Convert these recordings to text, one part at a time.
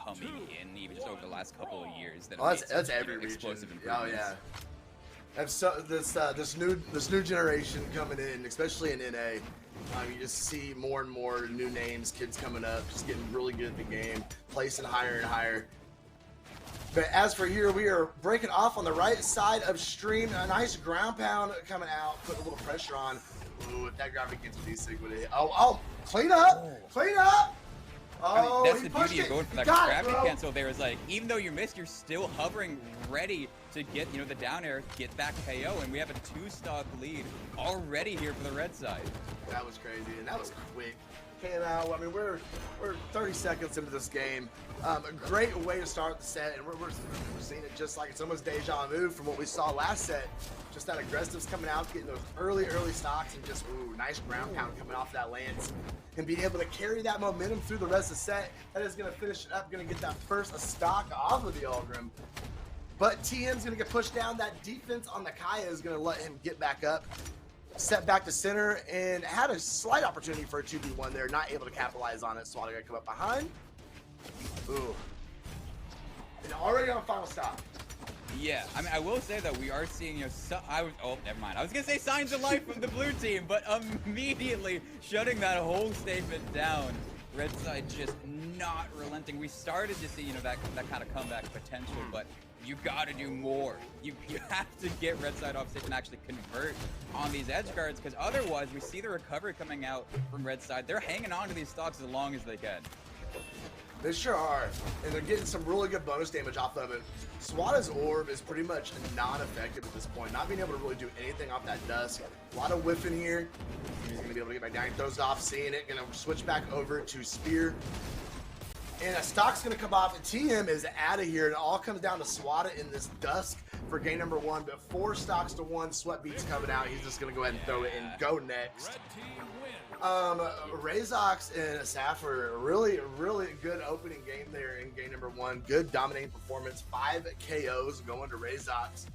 coming in, even just over the last couple of years. That That's every region. Explosive Oh yeah. And so this new generation coming in, especially in NA, you just see more and more new names, kids coming up, just getting really good at the game, placing higher and higher. But as for here, we are breaking off on the right side of stream. A nice ground pound coming out, putting a little pressure on. Ooh, if that graphic gets decent with it. Oh, clean up! Clean up! Oh, I mean, that's the beauty of going for that gravity cancel there is like, even though you missed, you're still hovering ready to get, the down air, get back KO, and we have a 2-stock lead already here for the red side. That was crazy, and that was quick. Came out, I mean, we're 30 seconds into this game. A great way to start the set, and we're seeing it just like it's almost deja vu from what we saw last set. Just that aggressive's coming out, getting those early stocks, and just, ooh, nice ground pound coming off that lance. And being able to carry that momentum through the rest of the set, that is going to finish it up, going to get that first stock off of the Algrim. But TM's going to get pushed down. That defense on the Kaya is going to let him get back up. Set back to center and had a slight opportunity for a 2v1 there, not able to capitalize on it. Swata gonna come up behind. Ooh. And already on final stop. Yeah, I mean, I will say that we are seeing, oh, never mind. I was gonna say signs of life from the blue team, but immediately shutting that whole statement down. Red side just not relenting. We started to see, that kind of comeback potential, but you gotta do more. You have to get red side off stage and actually convert on these edge guards, because otherwise we see the recovery coming out from red side. They're hanging on to these stocks as long as they can. They sure are, and they're getting some really good bonus damage off of it. Swata's orb is pretty much non-effective at this point, not being able to really do anything off that dusk. A lot of whiffing here. He's going to be able to get back down. He throws it off, seeing it. Going to switch back over to Spear. And a stock's going to come off. And TM is out of here. It all comes down to Swata in this dusk for game number 1. But 4 stocks to 1. Sweat beats coming out. He's just going to go ahead and throw it and go next. Rayzox and Saphir, really good opening game there in game number 1. Good dominating performance. 5 KOs going to Rayzox.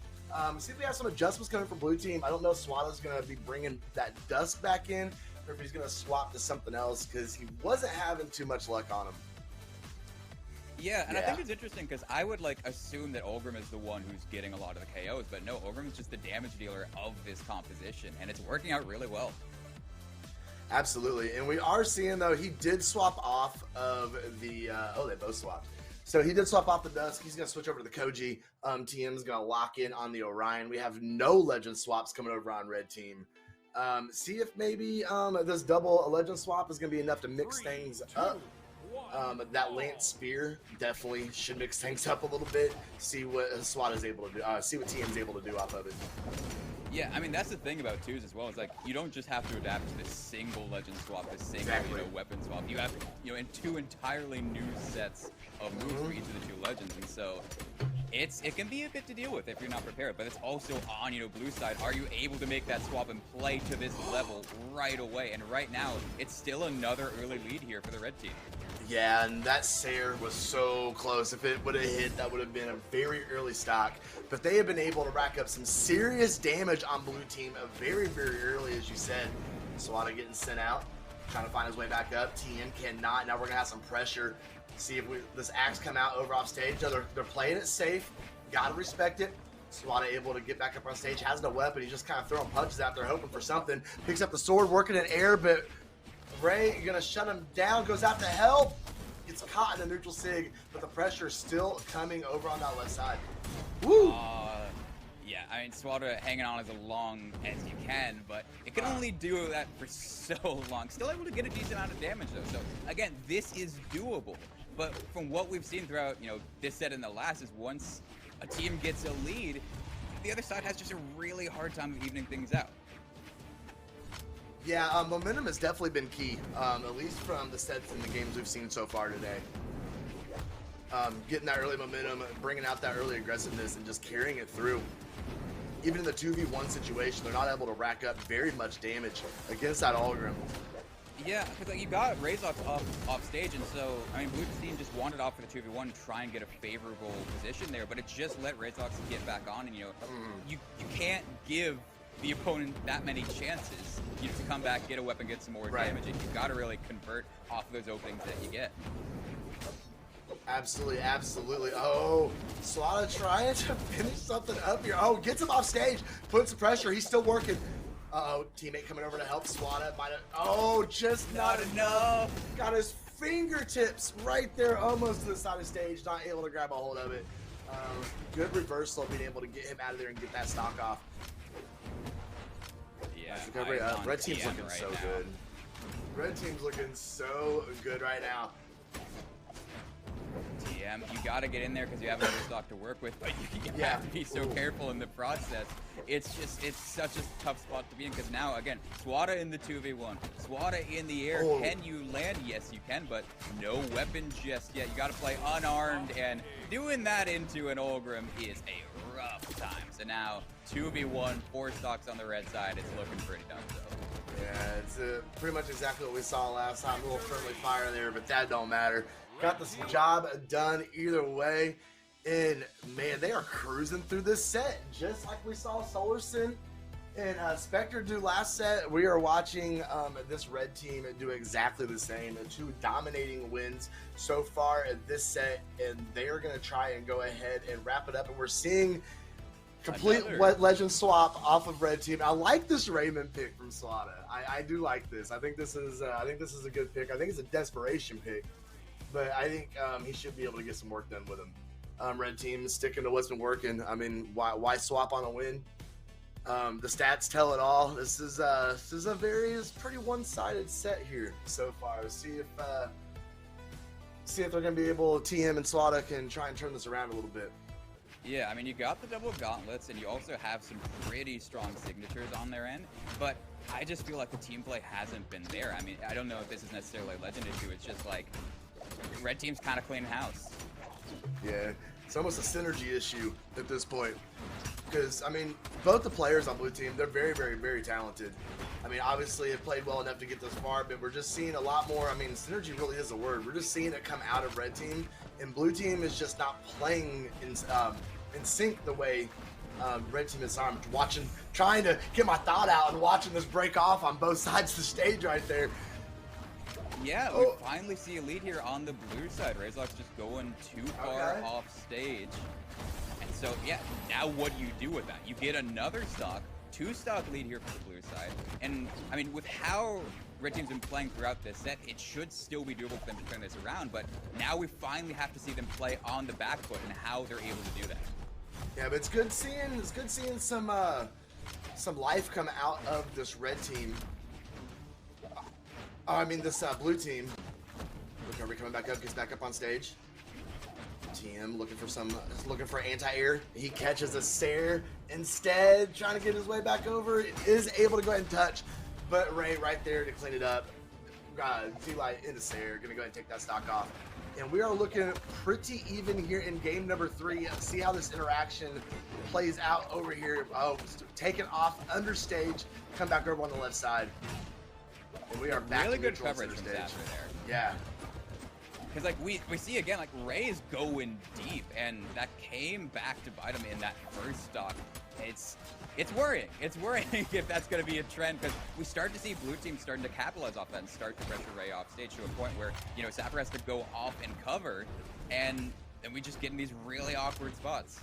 See if we have some adjustments coming from blue team. I don't know if Swata's going to be bringing that dusk back in, or if he's going to swap to something else, because he wasn't having too much luck on him. Yeah, and I think it's interesting because I would assume that Olgrim is the one who's getting a lot of the KOs, but no, Olgrim is just the damage dealer of this composition, and it's working out really well. Absolutely, and we are seeing, though, he did swap off of the, they both swapped. So he did swap off the Dusk. He's going to switch over to the Koji. TM's going to lock in on the Orion. We have no Legend swaps coming over on Red Team. See if maybe this double Legend swap is going to be enough to mix things up. That Lance Spear definitely should mix things up a little bit. See what SWAT is able to do. See what TM's able to do off of it. Yeah, I mean, that's the thing about twos as well. It's you don't just have to adapt to this single legend swap, this single weapon swap. You have in 2 entirely new sets of moves for each of the 2 legends, and so it can be a bit to deal with if you're not prepared. But it's also on blue side. Are you able to make that swap and play to this level right away? And right now, it's still another early lead here for the red team. Yeah, and that Sayer was so close. If it would have hit, that would have been a very early stock. But they have been able to rack up some serious damage on blue team very, very early, as you said. Swata getting sent out, trying to find his way back up. TM cannot. Now we're going to have some pressure. See if this axe come out over off stage. No, they're playing it safe. Got to respect it. Swata able to get back up on stage. Has no weapon. He's just kind of throwing punches out there, hoping for something. Picks up the sword, working in air, but Ray gonna shut him down, goes out to help, gets caught in the neutral sig, but the pressure is still coming over on that left side. Woo! Yeah, I mean, Swata hanging on as long as you can, but it can only do that for so long. Still able to get a decent amount of damage, though. So, again, this is doable. But from what we've seen throughout, this set and the last is once a team gets a lead, the other side has just a really hard time of evening things out. Yeah, momentum has definitely been key, at least from the sets and the games we've seen so far today. Getting that early momentum, bringing out that early aggressiveness, and just carrying it through. Even in the 2v1 situation, they're not able to rack up very much damage against that Algrim. Yeah, because you got Rayzox off stage, and so, I mean, blue team just wanted off for the 2v1 to try and get a favorable position there, but it just let Rayzox get back on, and, you can't give the opponent that many chances to come back, get a weapon, get some more damage, and you've got to really convert off of those openings that you get. Absolutely, absolutely. Oh, Swata trying to finish something up here. Oh, gets him off stage, puts some pressure. He's still working. Uh-oh, teammate coming over to help Swata. Might have, oh, just not enough. Got his fingertips right there, almost to the side of stage, not able to grab a hold of it. Good reversal, being able to get him out of there and get that stock off. Yeah, nice recovery. Red team's looking so good. Red team's looking so good right now. TM, you got to get in there because you have another stock to work with, but you have to be so careful in the process. It's such a tough spot to be in because now, again, Swata in the 2v1. Swata in the air. Oh. Can you land? Yes, you can, but no weapon just yet. You got to play unarmed, and doing that into an Olgrim is a rough time. So now, 2v1, 4 stocks on the red side. It's looking pretty done, so. Yeah, it's pretty much exactly what we saw last time. A little friendly fire there, but that don't matter. Got this job done either way. And, man, they are cruising through this set, just like we saw Solarson and Spectre do last set. We are watching this red team do exactly the same. 2 dominating wins so far at this set, and they are going to try and go ahead and wrap it up. And we're seeing complete legend swap off of red team. I like this Raymond pick from Swata. I do like this. I think this is a good pick. I think it's a desperation pick, but I think he should be able to get some work done with him. Red team sticking to what's been working. I mean, why swap on a win? The stats tell it all. This is a pretty one-sided set here so far. See if they're gonna be able. TM and Swata can try and turn this around a little bit. Yeah, I mean, you got the double gauntlets, and you also have some pretty strong signatures on their end, but I just feel like the team play hasn't been there. I mean, I don't know if this is necessarily a legend issue. It's just like red team's kind of cleaning house. Yeah, it's almost a synergy issue at this point. Because, I mean, both the players on blue team, they're very, very, very talented. I mean, obviously, it played well enough to get this far, but we're just seeing a lot more. I mean, synergy really is a word. We're just seeing it come out of red team, and blue team is just not playing in sync the way red team is. So I'm trying to get my thought out and watching this break off on both sides of the stage right there. Yeah, we finally see a lead here on the blue side. Rayzox just going too far off stage. And so, yeah, now what do you do with that? You get another stock, 2-stock lead here for the blue side. And, I mean, with how red team's been playing throughout this set, it should still be doable for them to turn this around. But now we finally have to see them play on the back foot and how they're able to do that. Yeah, but it's good seeing some life come out of this red team. This blue team. Recovery coming back up, gets back up on stage. TM looking for anti-air. He catches a stare instead, trying to get his way back over. Is able to go ahead and touch, but Ray right there to clean it up. D-Light in the stare, gonna go ahead and take that stock off. And we are looking pretty even here in game number 3. See how this interaction plays out over here. Oh, taken off under stage, come back over on the left side. And we are back really to good coverage from Saphir there. Yeah. Because like we see again, like Ray is going deep, and that came back to bite him in that first stock. It's worrying. It's worrying if that's going to be a trend, because we start to see blue team starting to capitalize off that and start to pressure Ray off stage to a point where, you know, Saphir has to go off and cover, and then we just get in these really awkward spots.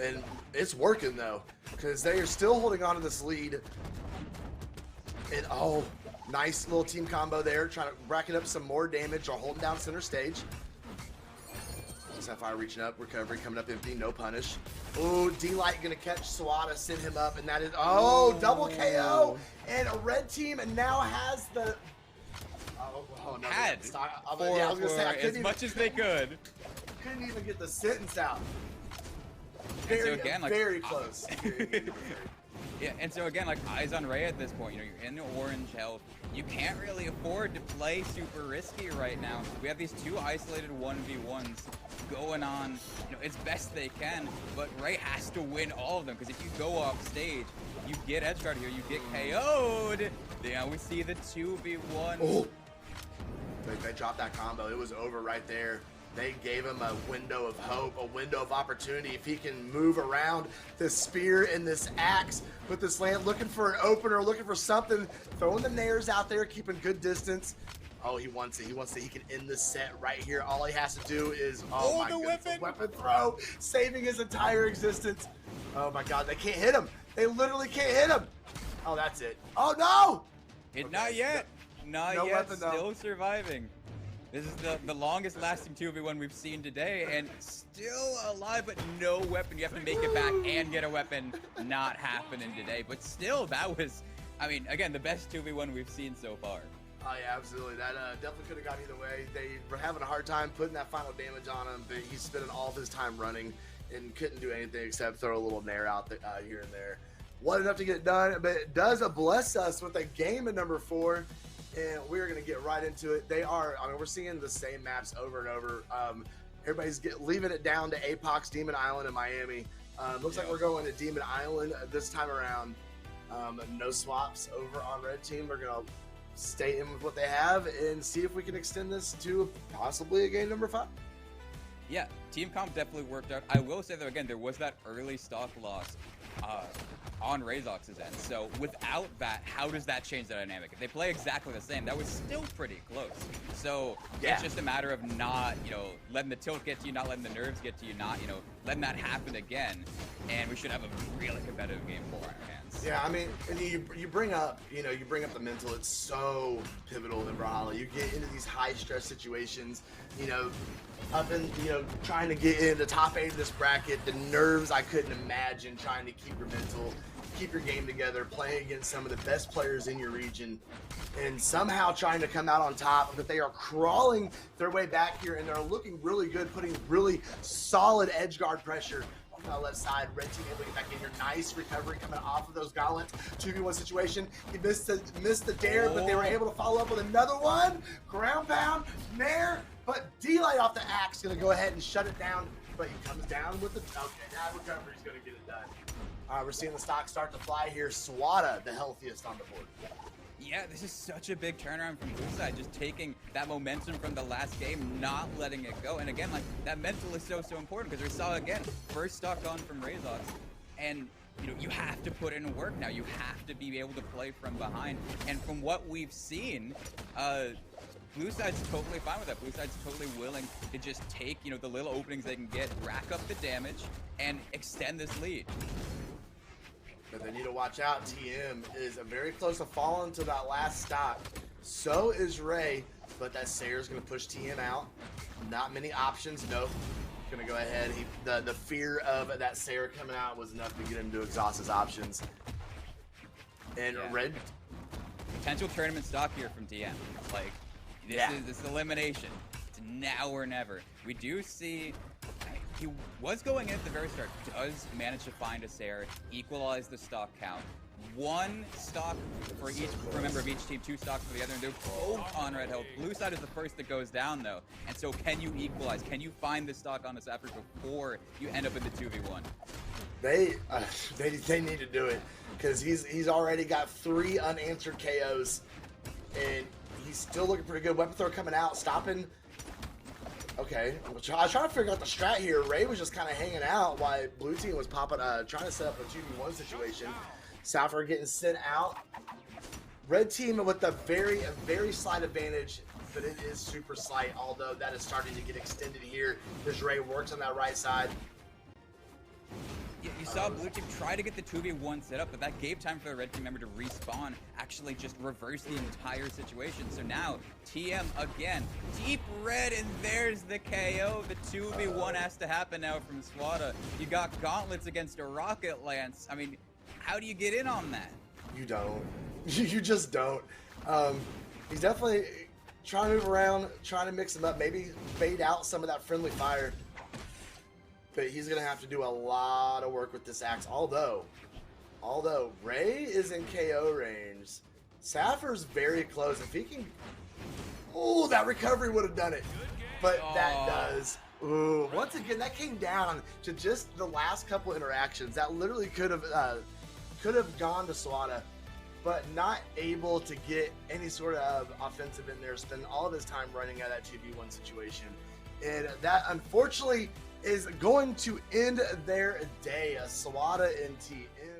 And it's working though, because they are still holding on to this lead. And oh, nice little team combo there, trying to bracket up some more damage or holding down center stage. Sapphire reaching up, recovery coming up empty, no punish. Oh, D-Light gonna catch Swata, send him up, and that is, double KO! And a red team and now has the... Had as much as they could. Couldn't even get the sentence out. Very close. Yeah, and so again, like, eyes on Ray at this point. You know, you're in the orange health. You can't really afford to play super risky right now. We have these 2 isolated 1v1s going on, you know, as best they can, but Ray has to win all of them, because if you go off stage, you get edge guard here, you get KO'd. Now we see the 2v1. Oh. They dropped that combo. It was over right there. They gave him a window of hope, a window of opportunity. If he can move around this spear and this axe with this land, looking for an opener, looking for something, throwing the nairs out there, keeping good distance. Oh, he wants it. He wants it. He can end the set right here. All he has to do is, Oh, my the goodness, weapon. a weapon throw, saving his entire existence. Oh my God, they can't hit him. They literally can't hit him. Oh, that's it. Oh no! Not yet. Not no yet. weapon, though. Still surviving. This is the longest lasting 2v1 we've seen today, and still alive, but no weapon. You have to make it back and get a weapon. Not happening today, but still, that was, I mean, again, the best 2v1 we've seen so far. Oh yeah, absolutely. That definitely could have gone either way. They were having a hard time putting that final damage on him, but he's spending all of his time running and couldn't do anything except throw a little nair out here and there. Wasn't enough to get it done, but it does bless us with a game at number 4. And we're going to get right into it. They are, I mean, we're seeing the same maps over and over. Everybody's leaving it down to Apox, Demon Island, and Miami. Looks like we're going to Demon Island this time around. No swaps over on Red Team. We're going to stay in with what they have and see if we can extend this to possibly a game number 5. Yeah, team comp definitely worked out. I will say, though, again, there was that early stock loss on Rayzox's end. So without that, how does that change the dynamic? If they play exactly the same, that was still pretty close. So it's just a matter of not, letting the tilt get to you, not letting the nerves get to you, not, letting that happen again. And we should have a really competitive game for our hands. Yeah, I mean, and you bring up, you bring up the mental. It's so pivotal in Brawlhalla. You get into these high stress situations, up in, trying to get in the top 8 of this bracket, the nerves I couldn't imagine, trying to keep your mental, keep your game together, playing against some of the best players in your region, and somehow trying to come out on top. But they are crawling their way back here, and they're looking really good, putting really solid edge guard pressure on the left side. Red team able to get back in here. Nice recovery coming off of those gauntlets. 2v1 situation. He missed the dare, but they were able to follow up with another one. Ground pound, nair. But D-Light off the axe going to go ahead and shut it down, but he comes down with the, okay, that recovery's going to get it done. We're seeing the stock start to fly here. Swata, the healthiest on the board. Yeah, this is such a big turnaround from blue side, just taking that momentum from the last game, not letting it go. And again, like, that mental is so important, because we saw, again, first stock on from Rayzox, and you have to put in work now. You have to be able to play from behind. And from what we've seen, blue side's totally fine with that. Blue side's totally willing to just take, the little openings they can get, rack up the damage, and extend this lead. But they need to watch out. TM is very close to falling to that last stock. So is Ray, but that Sayer's going to push TM out. Not many options. Nope. Going to go ahead. The fear of that Sayer coming out was enough to get him to exhaust his options. And Red. Potential tournament stock here from TM. Like, this is elimination. It's now or never. We do see he was going in at the very start, does manage to find a Sayer, equalize the stock count. 1 stock for each member of each team, 2 stocks for the other, and they're both on red health. Blue side is the first that goes down, though. And so can you equalize? Can you find the stock on the Saphir before you end up in the 2v1? They need to do it, because he's already got 3 unanswered KOs, and he's still looking pretty good. Weapon throw coming out, stopping. Okay, I was trying to figure out the strat here. Ray was just kind of hanging out while blue team was popping, trying to set up a 2v1 situation. Saphir getting sent out. Red team with a very slight advantage, but it is super slight, although that is starting to get extended here as Ray works on that right side. You saw blue team try to get the 2v1 set up, but that gave time for the red team member to respawn, actually just reverse the entire situation. So now, TM again, deep red, and there's the KO. The 2v1 has to happen now from Swata. You got gauntlets against a rocket lance. I mean, how do you get in on that? You don't. You just don't. He's definitely trying to move around, trying to mix them up, maybe fade out some of that friendly fire. But he's going to have to do a lot of work with this axe. Although Ray is in KO range, Saphir's very close. If he can... Oh, that recovery would have done it. But that does. Ooh, once again, that came down to just the last couple interactions. That literally could have gone to Swata, but not able to get any sort of offensive in there, spend all of his time running out of that 2v1 situation. And that, unfortunately, is going to end their day. Swata and TM